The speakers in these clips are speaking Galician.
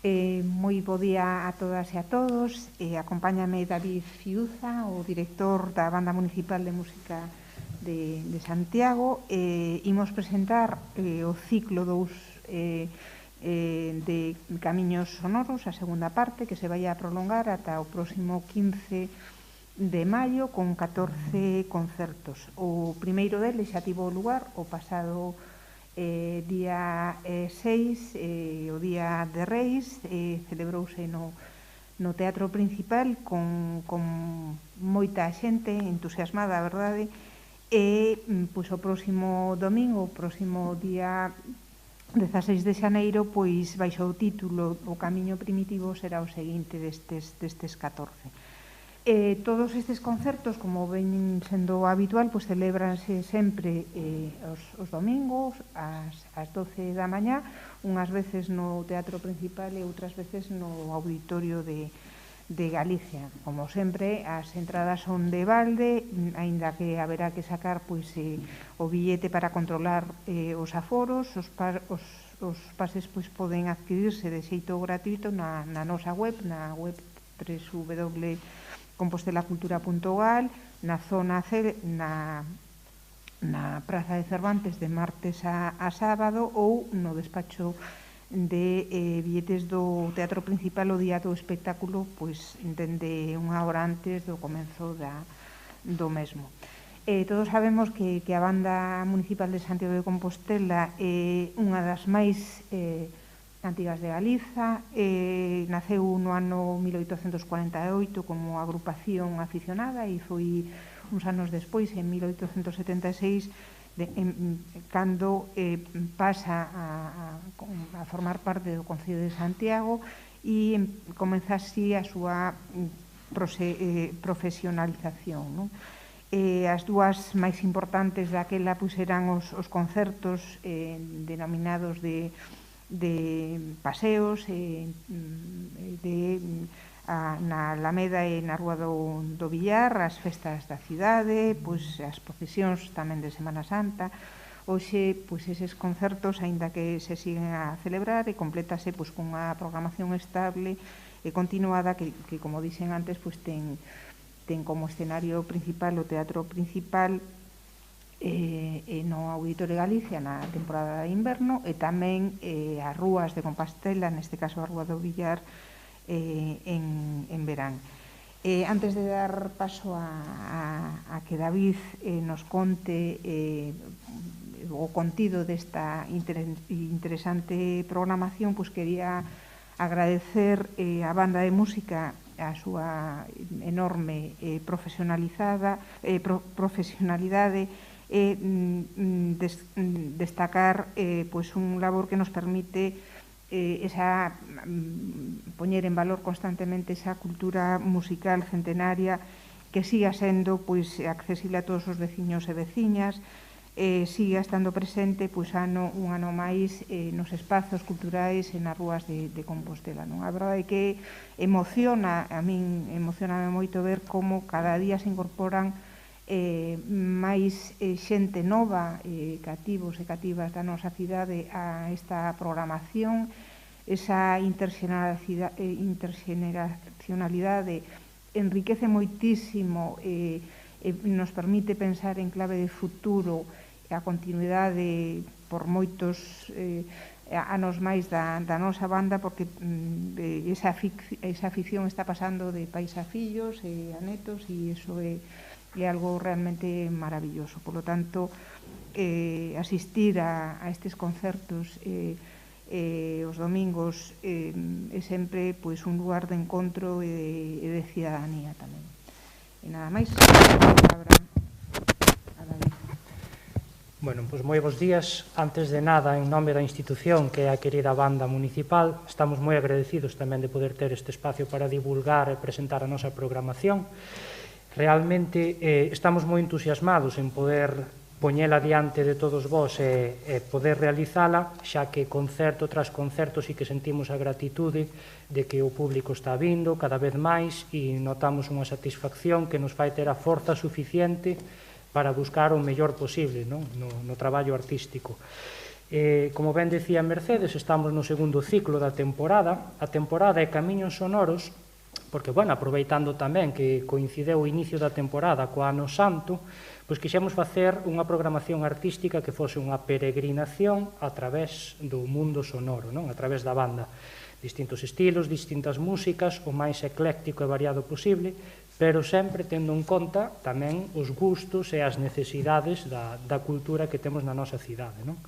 Moi bo día a todas e a todos. Acompáñame David Fiuza, o director da Banda Municipal de Música de Santiago. Imos presentar o ciclo 2 de Camiños Sonoros, a segunda parte, que se vai a prolongar ata o próximo 15 de maio con 14 concertos. O primeiro deles xa tivo lugar o pasado día 6, o día de Reis, celebrouse no Teatro Principal con moita xente entusiasmada, a verdade, e pois o próximo domingo, o próximo día 16 de xaneiro, pois baixo o título O Camiño Primitivo será o seguinte destes 14. Todos estes concertos, como ven sendo habitual, pois celébranse sempre os domingos ás 12 da mañá, unhas veces no Teatro Principal e outras veces no Auditorio de Galicia. Como sempre, as entradas son de balde, aínda que haberá que sacar pois o billete para controlar os aforos. Os pases pois poden adquirirse de xeito gratuito na nosa web, na web www.compostelacultura.gal, na zona C, na Praza de Cervantes, de martes a sábado, ou no despacho de billetes do Teatro Principal o día do espectáculo, pois dende unha hora antes do comenzo do mesmo. Todos sabemos que a Banda Municipal de Santiago de Compostela é unha das máis antigas de Galiza. Naceu no ano 1848 como agrupación aficionada e foi uns anos despois, en 1876, cando pasa a formar parte do Concello de Santiago e comeza así a súa profesionalización. As dúas máis importantes daquela eran os concertos denominados de paseos na Alameda e na Rúa do Villar, as festas da cidade, pois as procesións tamén de Semana Santa. Hoxe, pois eses concertos, aínda que se siguen a celebrar, e complétase pois cunha programación estable e continuada que como dixen antes, pois ten como escenario principal o Teatro Principal no Auditorio de Galicia na temporada de inverno, e tamén as rúas de Compostela, neste caso a Rúa do Villar, en verán. Antes de dar paso a que David nos conte o contido desta interesante programación, pois quería agradecer á Banda de Música a súa enorme profesionalidade e destacar pois un labor que nos permite poñer en valor constantemente esa cultura musical centenaria que siga sendo pois accesible a todos os veciños e veciñas, siga estando presente pois un ano máis nos espazos culturais e nas rúas de Compostela. A verdade é que a min emociona moito ver como cada día se incorporan máis xente nova, cativos e cativas da nosa cidade a esta programación. Esa interxeneracionalidade enriquece moitísimo e nos permite pensar en clave de futuro a continuidade por moitos anos máis da nosa banda, porque esa afición está pasando de pais a fillos e a netos, e iso é algo realmente maravilloso. Por lo tanto, asistir a estes concertos os domingos é sempre pois un lugar de encontro e de cidadanía tamén. E nada máis, a palabra a David. Bueno, pois moi bons días. Antes de nada, en nome da institución que é a querida Banda Municipal, estamos moi agradecidos tamén de poder ter este espacio para divulgar e presentar a nosa programación. Realmente estamos moi entusiasmados en poder poñela diante de todos vós e poder realizala, xa que concerto tras concerto sí que sentimos a gratitude de que o público está vindo cada vez máis e notamos unha satisfacción que nos fai ter a forza suficiente para buscar o mellor posible no traballo artístico. Como ben decía Mercedes, estamos no segundo ciclo da temporada. A temporada é Camiños Sonoros, porque, bueno, aproveitando tamén que coincideu o inicio da temporada co Ano Santo, pois quixemos facer unha programación artística que fose unha peregrinación a través do mundo sonoro, non? A través da banda. Distintos estilos, distintas músicas, o máis ecléctico e variado posible, pero sempre tendo en conta tamén os gustos e as necesidades da cultura que temos na nosa cidade, non?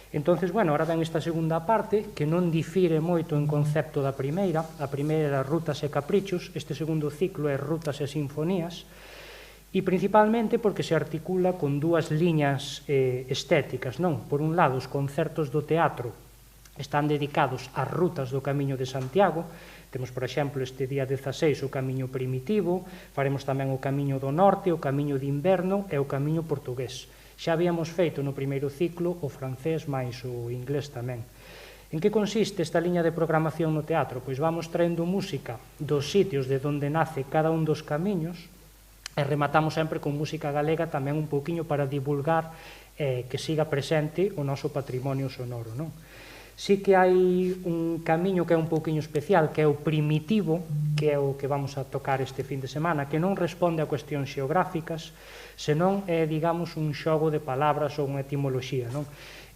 Entonces, bueno, ahora ven esta segunda parte, que non difire moito en concepto da primeira. A primeira era Rutas e Caprichos, este segundo ciclo é Rutas e Sinfonías, e principalmente porque se articula con dúas liñas estéticas, non? Por un lado, os concertos do teatro están dedicados ás rutas do Camiño de Santiago. Temos, por exemplo, este día 16 o Camiño Primitivo, faremos tamén o Camiño do Norte, o Camiño de Inverno e o Camiño Portugués. Xa habíamos feito no primeiro ciclo o francés máis o inglés tamén. En que consiste esta liña de programación no teatro? Pois vamos traendo música dos sitios de onde nace cada un dos camiños, e rematamos sempre con música galega tamén un pouquiño para divulgar que siga presente o noso patrimonio sonoro, non? Sí que hai un camiño que é un pouquiño especial, que é o primitivo, que é o que vamos a tocar este fin de semana, que non responde a cuestións xeográficas, senón é, digamos, un xogo de palabras ou unha etimoloxía, non?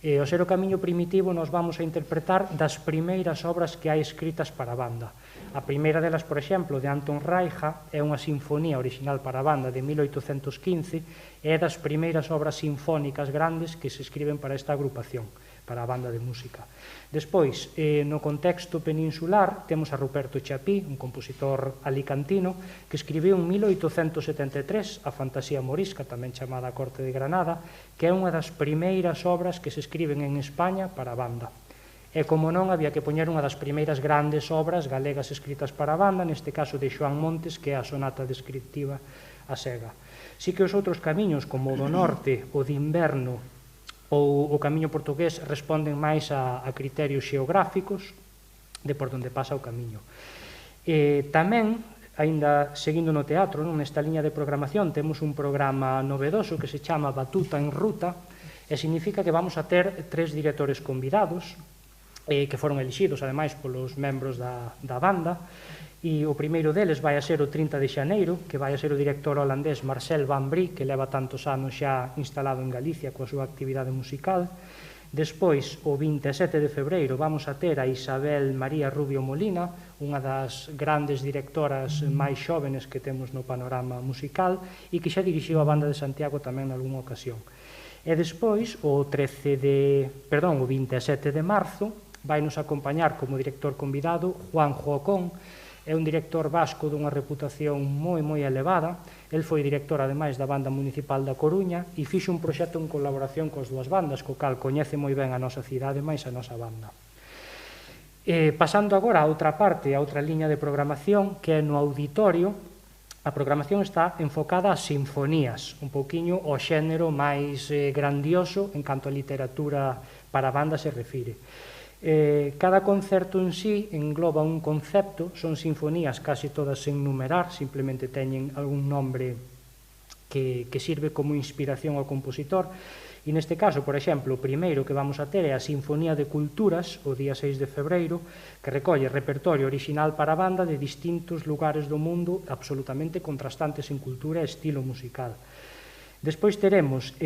Ao ser o camiño primitivo nos vamos a interpretar das primeiras obras que hai escritas para a banda. A primeira delas, por exemplo, de Anton Reicha, é unha sinfonía original para a banda de 1815 e é das primeiras obras sinfónicas grandes que se escriben para esta agrupación, para a banda de música. Despois, no contexto peninsular, temos a Ruperto Chapí, un compositor alicantino, que escribiu en 1873 a Fantasía Morisca, tamén chamada A Corte de Granada, que é unha das primeiras obras que se escriben en España para a banda. E, como non, había que poñer unha das primeiras grandes obras galegas escritas para a banda, neste caso de Xoán Montes, que é a sonata descriptiva a Sega. Si que os outros camiños, como o do norte, o de inverno ou o camiño portugués, responden máis a criterios xeográficos de por onde pasa o camiño. Tamén, aínda seguindo no teatro, nesta liña de programación, temos un programa novedoso que se chama Batuta en Ruta, e significa que vamos a ter 3 directores convidados, que foron elixidos, ademais, polos membros da banda, e o primeiro deles vai a ser o 30 de xaneiro, que vai a ser o director holandés Marcel van Brie, que leva tantos anos xa instalado en Galicia coa súa actividade musical. Despois, o 27 de febreiro, vamos a ter a Isabel María Rubio Molina, unha das grandes directoras máis xóvenes que temos no panorama musical e que xa dirixiu a banda de Santiago tamén nalgúna ocasión. E despois, o 27 de marzo, vai nos acompañar como director convidado Juan Jocón, é un director vasco dunha reputación moi elevada. El foi director, ademais, da Banda Municipal da Coruña e fixo un proxecto en colaboración coas dúas bandas, co cal coñece moi ben a nosa cidade máis a nosa banda. Pasando agora a outra parte, a outra liña de programación, que é no auditorio, a programación está enfocada ás sinfonías, un pouquiño o xénero máis grandioso en canto a literatura para a banda se refire. Cada concerto en sí engloba un concepto, son sinfonías casi todas sen numerar, simplemente teñen algún nombre que sirve como inspiración ao compositor, e neste caso, por exemplo, o primeiro que vamos a ter é a Sinfonía de Culturas, o día 6 de febreiro, que recolle repertorio original para a banda de distintos lugares do mundo absolutamente contrastantes en cultura e estilo musical. Despois teremos,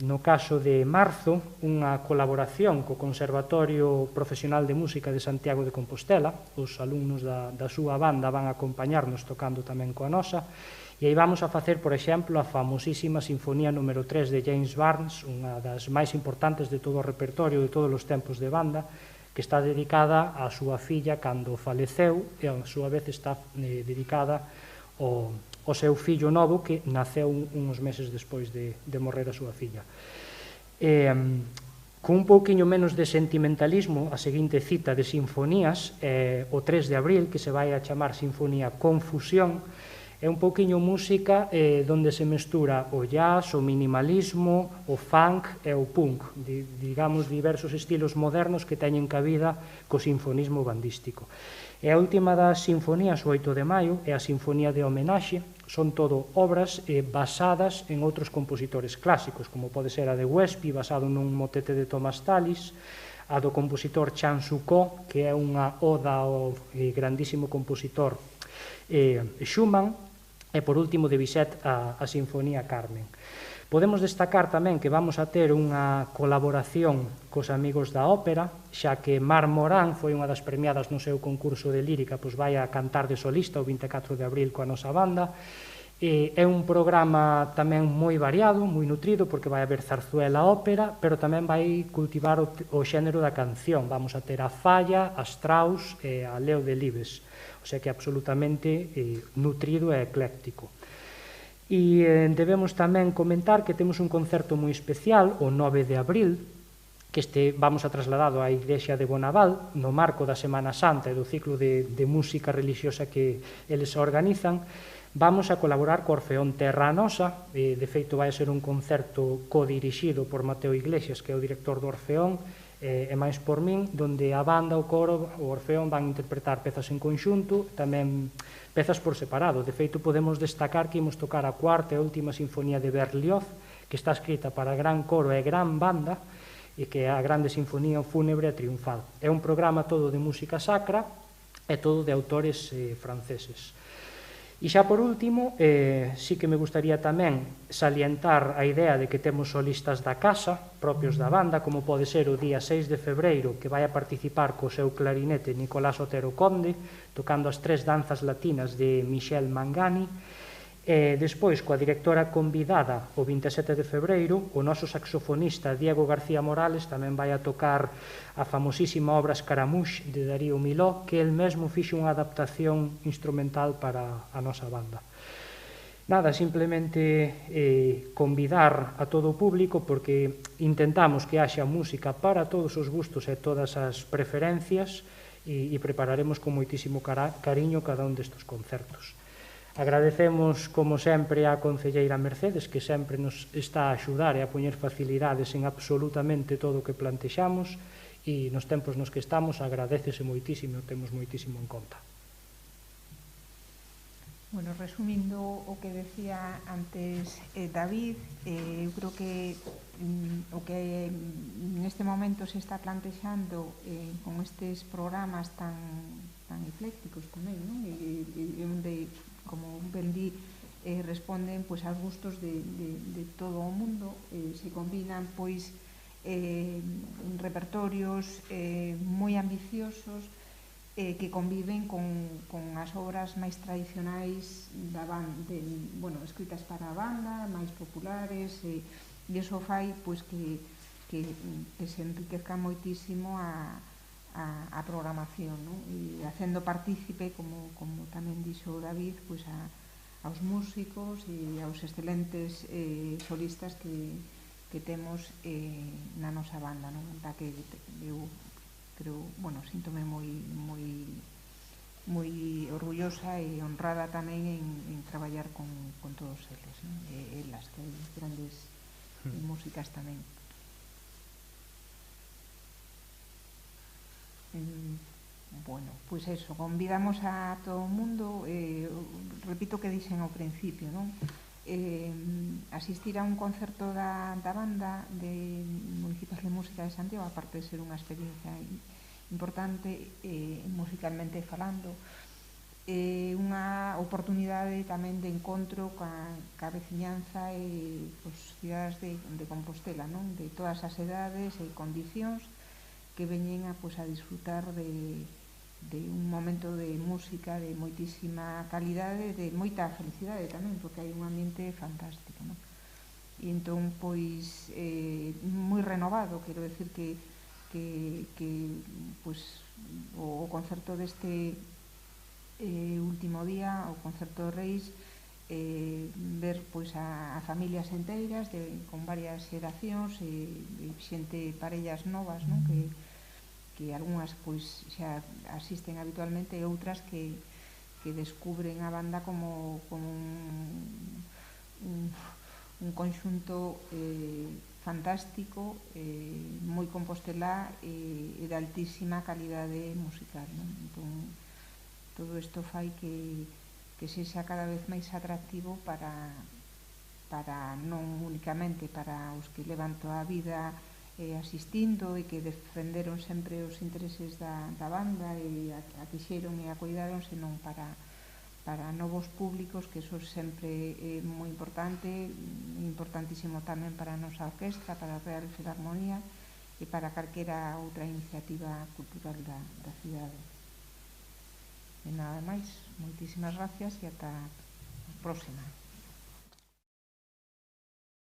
no caso de marzo, unha colaboración co Conservatorio Profesional de Música de Santiago de Compostela. Os alumnos da súa banda van a acompañarnos tocando tamén coa nosa. E aí vamos a facer, por exemplo, a famosísima Sinfonía número 3 de James Barnes, unha das máis importantes de todo o repertorio de todos os tempos de banda, que está dedicada á súa filla cando faleceu e, a súa vez, está dedicada ao seu fillo novo que naceu uns meses despois de morrer a súa filla. Con un pouquiño menos de sentimentalismo, a seguinte cita de sinfonías, o 3 de abril, que se vai a chamar Sinfonía Confusión, é É un pouquiño música onde se mestura o jazz, o minimalismo, o funk e o punk, digamos, diversos estilos modernos que teñen cabida co sinfonismo bandístico. E a última das sinfonías, o 8 de maio, é a Sinfonía de Homenaxe, son todo obras basadas en outros compositores clásicos, como pode ser a de Wespi, basado nun motete de Thomas Tallis, a do compositor Chan Sou-ko, que é unha oda ao grandísimo compositor Schumann, e por último de Bizet a Sinfonía Carmen. Podemos destacar tamén que vamos a ter unha colaboración cos amigos da ópera, xa que Mar Morán foi unha das premiadas no seu concurso de lírica, pois vai a cantar de solista o 24 de abril coa nosa banda. É un programa tamén moi variado, moi nutrido, porque vai haber zarzuela ópera, pero tamén vai cultivar o xénero da canción. Vamos a ter a Falla, a Strauss e a Leo Delibes, o sea que é absolutamente nutrido e ecléctico. E debemos tamén comentar que temos un concerto moi especial o 9 de abril, que vamos a trasladado á Igrexa de Bonaval, no marco da Semana Santa e do ciclo de música religiosa que eles organizan. Vamos a colaborar co Orfeón Terra Nosa, de feito vai ser un concerto codirixido por Mateo Iglesias, que é o director do Orfeón, e máis por min, donde a banda, o coro, o Orfeón van interpretar pezas en conxunto, tamén pezas por separado. De feito, podemos destacar que imos tocar a cuarta e última sinfonía de Berlioz, que está escrita para gran coro e gran banda, e que é a grande sinfonía fúnebre e triunfal. É un programa todo de música sacra e todo de autores franceses. E xa por último, sí que me gustaría tamén salientar a idea de que temos solistas da casa, propios da banda, como pode ser o día 6 de febreiro, que vai a participar co seu clarinete Nicolás Otero Conde, tocando as 3 danzas latinas de Michel Mangani. Despois, coa directora convidada o 27 de febreiro, o noso saxofonista Diego García Morales tamén vai a tocar a famosísima obra Scaramouche de Darío Miló, que el mesmo fixo unha adaptación instrumental para a nosa banda. Nada, simplemente convidar a todo o público, porque intentamos que haxa música para todos os gustos e todas as preferencias, e prepararemos con moitísimo cariño cada un destes concertos. Agradecemos, como sempre, á concelleira Mercedes, que sempre nos está a axudar e a poñer facilidades en absolutamente todo o que plantexamos, e nos tempos nos que estamos agradecese moitísimo, temos moitísimo en conta. Bueno, resumindo o que decía antes David, eu creo que o que neste momento se está plantexando con estes programas tan eclécticos tamén, non? E onde, como ben di, responden pois aos gustos de todo o mundo, se combinan pois repertorios moi ambiciosos que conviven con as obras máis tradicionais da banda, escritas para a banda, máis populares, e iso fai pois que se enriquezca moitísimo a programación, non? E facendo partícipe, como tamén dixo David, pois aos músicos e aos excelentes solistas que temos na nosa banda, non? Da que eu creo, síntome moi orgullosa e honrada tamén en traballar con todos eles, non? Elas, que hai grandes músicas tamén. Bueno, pois eso, convidamos a todo o mundo, repito o que dixen ao principio, non? Asistir a un concerto da banda municipal de música de Santiago, aparte de ser unha experiencia importante musicalmente falando, unha oportunidade tamén de encontro ca veciñanza e os cidades de Compostela, non? De todas as edades e condicións que veñen a disfrutar de un momento de música de moitísima calidade, de moita felicidade tamén, porque hai un ambiente fantástico, non? E entón, pois, moi renovado, quero decir que o concerto deste último día, o concerto de Reis, ver pois a familias enteiras con varias xeracións e xente, parellas novas, non? Que algunhas pois xa asisten habitualmente e outras que descubren a banda como un conxunto fantástico, moi compostelá e de altísima calidade musical, non? Entón, todo isto fai que sexa cada vez máis atractivo para non únicamente para os que levan toda a vida asistindo e que defenderon sempre os intereses da banda e a quixeron e a cuidaron, senón para novos públicos, que eso sempre é moi importante, importantísimo tamén para a nosa orquestra, para a Real Filarmonía e para calquera outra iniciativa cultural da cidade. E nada máis, moitísimas gracias e ata a próxima.